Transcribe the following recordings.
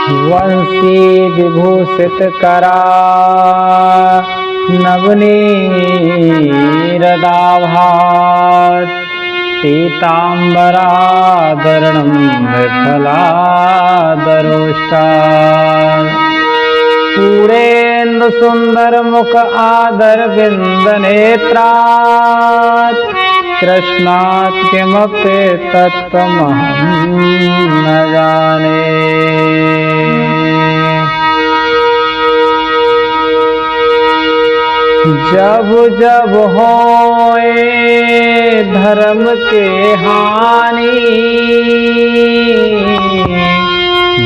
वंशी विभूषित करा नवनीरदाभात पीताम्बराधरणं विफलादरोष्टात् पूरेन्द्र सुंदर मुख आदर बिंद नेत्रात् कृष्णात् किमपि तत्त्वमहं न जाने। जब जब होए धर्म के हानि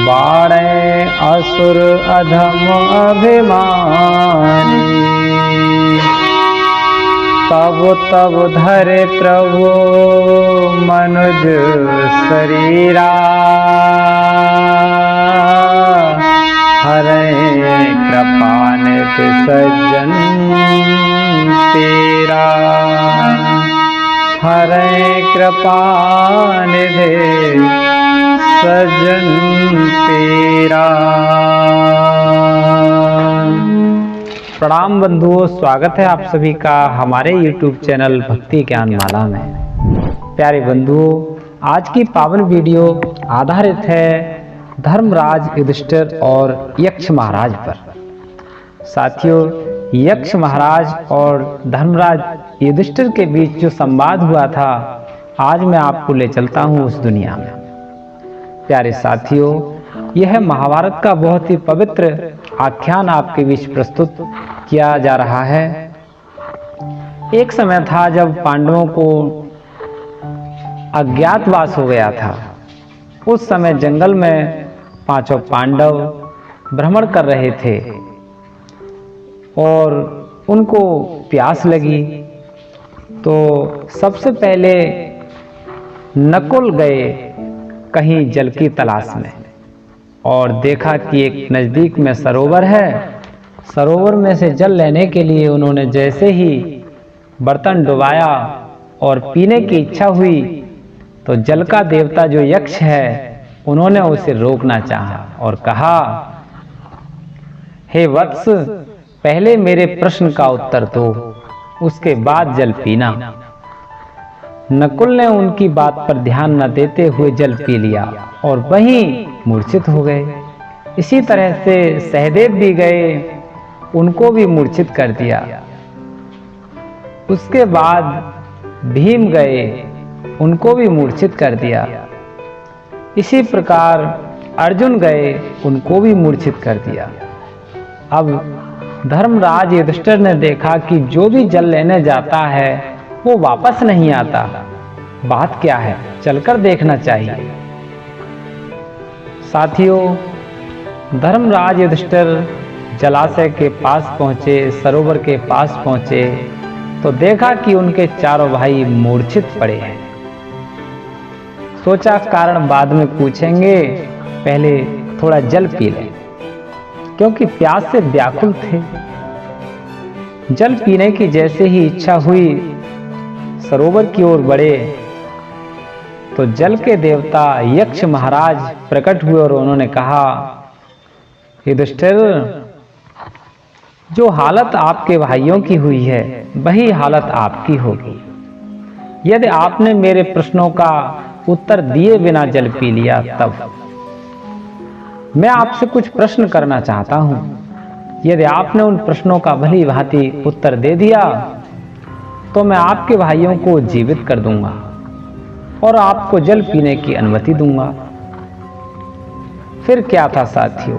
बाड़े असुर अधम अभिमानी तब तब धरे प्रभु मनुज शरीरा हरे कृपा निधि सज्जन तेरा हरे कृपा निधि सज्जन तेरा। प्रणाम बंधुओं, स्वागत है आप सभी का हमारे YouTube चैनल भक्ति ज्ञान माला में। प्यारे बंधुओं, आज की पावन वीडियो आधारित है धर्मराज युधिष्ठिर और यक्ष महाराज पर। साथियों, यक्ष महाराज और धर्मराज युधिष्ठिर के बीच जो संवाद हुआ था, आज मैं आपको ले चलता हूँ उस दुनिया में। प्यारे साथियों, यह महाभारत का बहुत ही पवित्र आख्यान आपके बीच प्रस्तुत किया जा रहा है। एक समय था जब पांडवों को अज्ञातवास हो गया था। उस समय जंगल में पांचों पांडव भ्रमण कर रहे थे और उनको प्यास लगी, तो सबसे पहले नकुल गए कहीं जल की तलाश में और देखा कि एक नज़दीक में सरोवर है। सरोवर में से जल लेने के लिए उन्होंने जैसे ही बर्तन डुबाया और पीने की इच्छा हुई, तो जल का देवता जो यक्ष है, उन्होंने उसे रोकना चाहा और कहा, हे वत्स, पहले मेरे प्रश्न का उत्तर दो, उसके बाद जल पीना। नकुल ने उनकी बात पर ध्यान न देते हुए जल पी लिया और वहीं मूर्छित हो गए। इसी तरह से सहदेव भी गए, उनको भी मूर्छित कर दिया। उसके बाद भीम गए, उनको भी मूर्छित कर दिया। इसी प्रकार अर्जुन गए, उनको भी मूर्छित कर दिया। अब धर्मराज युधिष्ठिर ने देखा कि जो भी जल लेने जाता है वो वापस नहीं आता। बात क्या है, चलकर देखना चाहिए। साथियों, धर्मराज युधिष्ठिर जलाशय के पास पहुंचे, सरोवर के पास पहुंचे तो देखा कि उनके चारों भाई मूर्छित पड़े हैं। सोचा कारण बाद में पूछेंगे, पहले थोड़ा जल पी लें, क्योंकि प्यास से व्याकुल थे। जल पीने की जैसे ही इच्छा हुई, सरोवर की ओर बढ़े तो जल के देवता यक्ष महाराज प्रकट हुए और उन्होंने कहा, युधिष्ठिर, जो हालत आपके भाइयों की हुई है वही हालत आपकी होगी यदि आपने मेरे प्रश्नों का उत्तर दिए बिना जल पी लिया। तब मैं आपसे कुछ प्रश्न करना चाहता हूं। यदि आपने उन प्रश्नों का भली भांति उत्तर दे दिया तो मैं आपके भाइयों को जीवित कर दूंगा और आपको जल पीने की अनुमति दूंगा। फिर क्या था साथियों,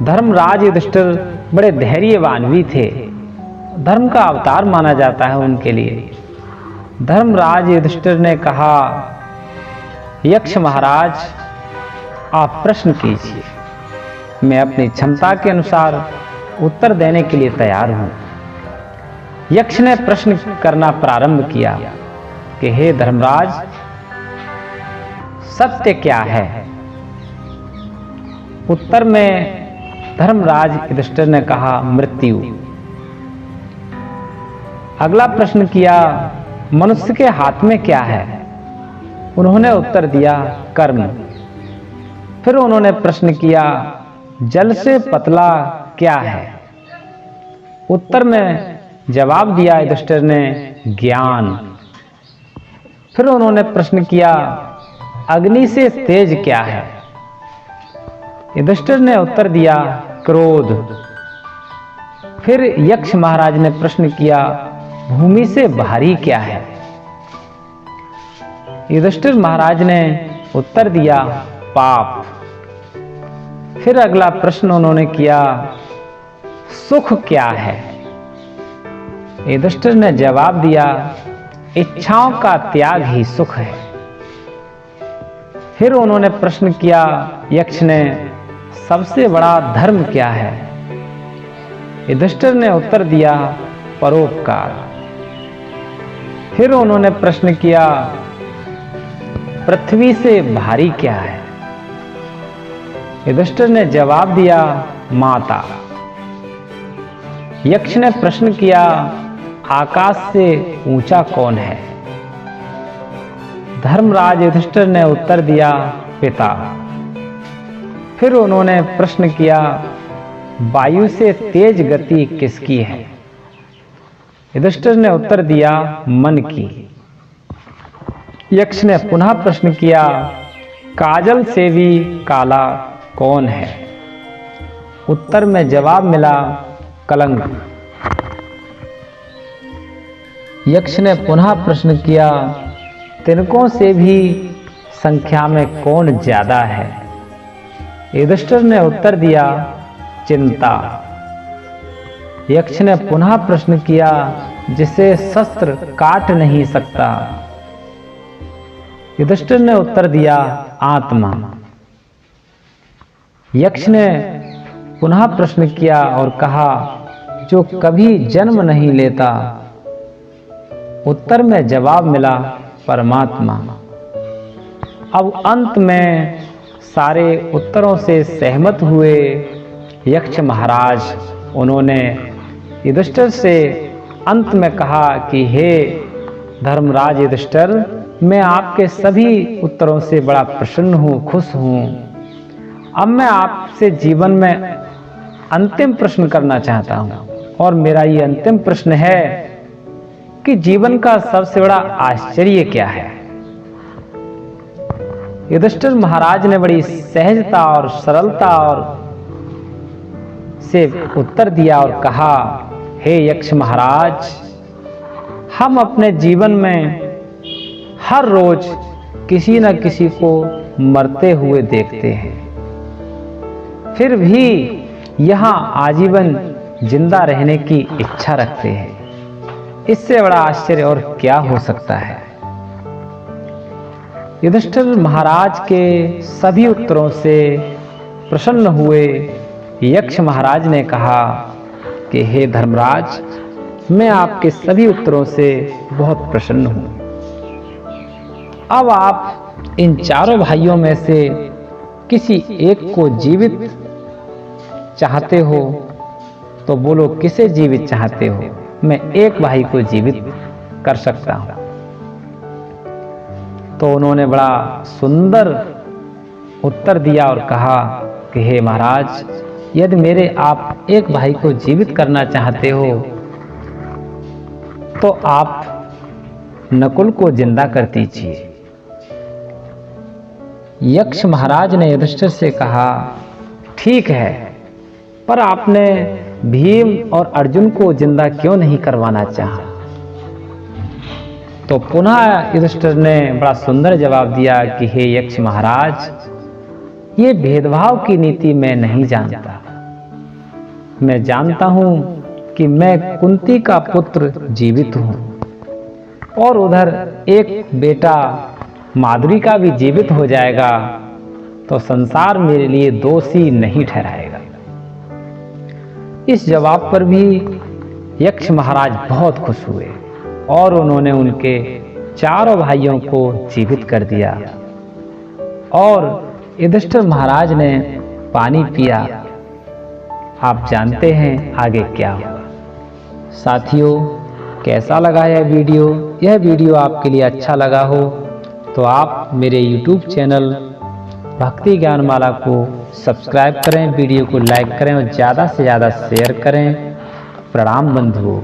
धर्मराज युधिष्ठिर बड़े धैर्यवान भी थे। धर्म का अवतार माना जाता है उनके लिए। धर्मराज युधिष्ठिर ने कहा, यक्ष महाराज, आप प्रश्न कीजिए, मैं अपनी क्षमता के अनुसार उत्तर देने के लिए तैयार हूं। यक्ष ने प्रश्न करना प्रारंभ किया कि हे धर्मराज, सत्य क्या है? उत्तर में धर्मराज युधिष्ठिर ने कहा, मृत्यु। अगला प्रश्न किया, मनुष्य के हाथ में क्या है? उन्होंने उत्तर दिया, कर्म। फिर उन्होंने प्रश्न किया, जल से पतला क्या है? उत्तर में जवाब दिया युधिष्ठिर ने, ज्ञान। फिर उन्होंने प्रश्न किया, अग्नि से तेज क्या है? युधिष्ठिर ने उत्तर दिया, क्रोध। फिर यक्ष महाराज ने प्रश्न किया, भूमि से भारी क्या है? युधिष्ठिर महाराज ने उत्तर दिया, पाप। फिर अगला प्रश्न उन्होंने किया, सुख क्या है? युधिष्ठिर ने जवाब दिया, इच्छाओं का त्याग ही सुख है। फिर उन्होंने प्रश्न किया यक्ष ने, सबसे बड़ा धर्म क्या है? युधिष्ठिर ने उत्तर दिया, परोपकार। फिर उन्होंने प्रश्न किया, पृथ्वी से भारी क्या है? युधिष्ठिर ने जवाब दिया, माता। यक्ष ने प्रश्न किया, आकाश से ऊंचा कौन है? धर्मराज युधिष्ठिर ने उत्तर दिया, पिता। फिर उन्होंने प्रश्न किया, वायु से तेज गति किसकी है? युधिष्ठिर ने उत्तर दिया, मन की। यक्ष ने पुनः प्रश्न किया, काजल से भी काला कौन है? उत्तर में जवाब मिला, कलंक। यक्ष ने पुनः प्रश्न किया, तिनकों से भी संख्या में कौन ज्यादा है? युधिष्ठिर ने उत्तर दिया, चिंता। यक्ष ने पुनः प्रश्न किया, जिसे शस्त्र काट नहीं सकता? युधिष्ठिर ने उत्तर दिया, आत्मा। यक्ष ने पुनः प्रश्न किया और कहा, जो कभी जन्म नहीं लेता? उत्तर में जवाब मिला, परमात्मा। अब अंत में सारे उत्तरों से सहमत हुए यक्ष महाराज, उन्होंने युधिष्ठिर से अंत में कहा कि हे धर्मराज युधिष्ठिर, मैं आपके सभी उत्तरों से बड़ा प्रसन्न हूँ, खुश हूँ। अब मैं आपसे जीवन में अंतिम प्रश्न करना चाहता हूँ, और मेरा ये अंतिम प्रश्न है कि जीवन का सबसे बड़ा आश्चर्य क्या है? युधिष्ठिर महाराज ने बड़ी सहजता और सरलता और से उत्तर दिया और कहा, हे यक्ष महाराज, हम अपने जीवन में हर रोज किसी न किसी को मरते हुए देखते हैं, फिर भी यहां आजीवन जिंदा रहने की इच्छा रखते हैं। इससे बड़ा आश्चर्य और क्या हो सकता है? युधिष्ठिर महाराज के सभी उत्तरों से प्रसन्न हुए यक्ष महाराज ने कहा कि हे धर्मराज, मैं आपके सभी उत्तरों से बहुत प्रसन्न हूं। अब आप इन चारों भाइयों में से किसी एक को जीवित चाहते हो तो बोलो, किसे जीवित चाहते हो? मैं एक भाई को जीवित कर सकता हूं। तो उन्होंने बड़ा सुंदर उत्तर दिया और कहा कि हे महाराज, यदि मेरे आप एक भाई को जीवित करना चाहते हो तो आप नकुल को जिंदा कर दीजिए। यक्ष महाराज ने युधिष्ठिर से कहा, ठीक है, पर आपने भीम और अर्जुन को जिंदा क्यों नहीं करवाना चाहा? तो पुनः युधिष्ठिर ने बड़ा सुंदर जवाब दिया कि हे यक्ष महाराज, ये भेदभाव की नीति मैं नहीं जानता। मैं जानता हूं कि मैं कुंती का पुत्र जीवित हूं और उधर एक बेटा माधुरी का भी जीवित हो जाएगा तो संसार मेरे लिए दोषी नहीं ठहराएगा। इस जवाब पर भी यक्ष महाराज बहुत खुश हुए और उन्होंने उनके चारों भाइयों को जीवित कर दिया। और युधिष्ठिर महाराज ने पानी पिया। आप जानते हैं आगे क्या हुआ। साथियों, कैसा लगा यह वीडियो? यह वीडियो आपके लिए अच्छा लगा हो तो आप मेरे YouTube चैनल भक्ति ज्ञानमाला को सब्सक्राइब करें, वीडियो को लाइक करें और ज़्यादा से ज़्यादा शेयर करें। प्रणाम बंधुओं।